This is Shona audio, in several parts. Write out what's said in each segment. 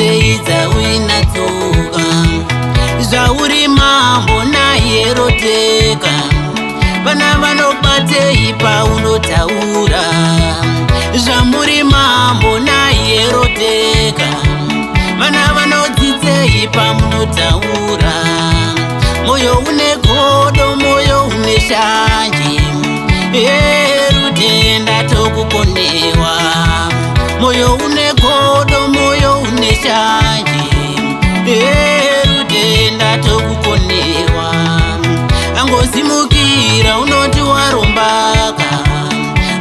sei dzauinatsoka zvauri mambo naye roteka vana vanobatei paunotaura zvamuri mambo naye roteka vana vanodzidzei pamunotaura moyo une godo moyo une shanje rutenda tokukonewa moyo une godo moyo une shanje rutenda tokukonewa angozimukira unoti warombaka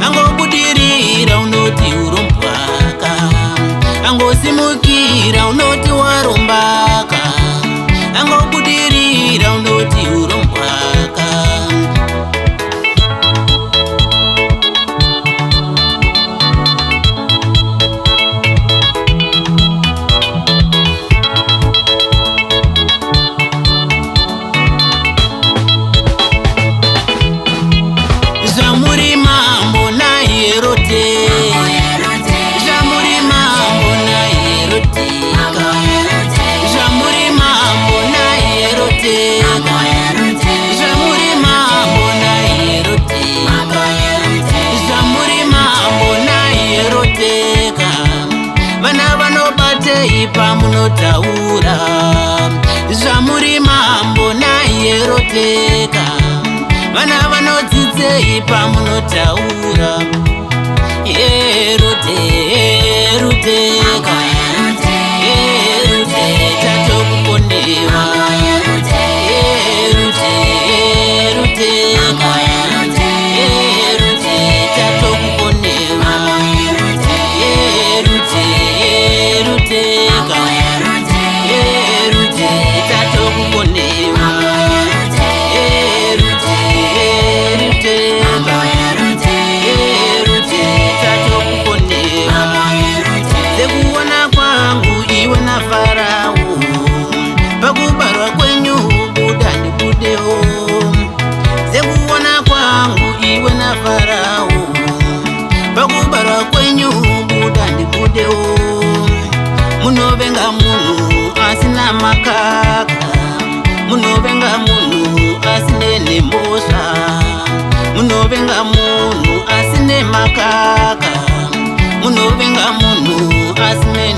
angobudirira unoti urombaka angozimukira unoti warombaka angobudirira unoti urombaka zvamuri mambo naye roteka zvamuri mambo naye roteka zvamuri mambo naye roteka zvamuri mambo naye roteka zvamuri mambo naye roteka vana vanobatei pamunotaura zvamuri mambo naye roteka vana vanodzidzei pamunotaura ruteka ruteka tokukonewa ruteka ruteka tokukonewa ruteka ruteka tokukonewa sekuona kwangu iwe na Farao pakubarwa kwenyu buda ndibudewo sekuona kwangu iwe na Farao pakubarwa kwenyu buda ndibudewo munovenga munhu asina makaka munovenga munhu asine nembosva munovenga munhu asine makaka munovenga munhu asine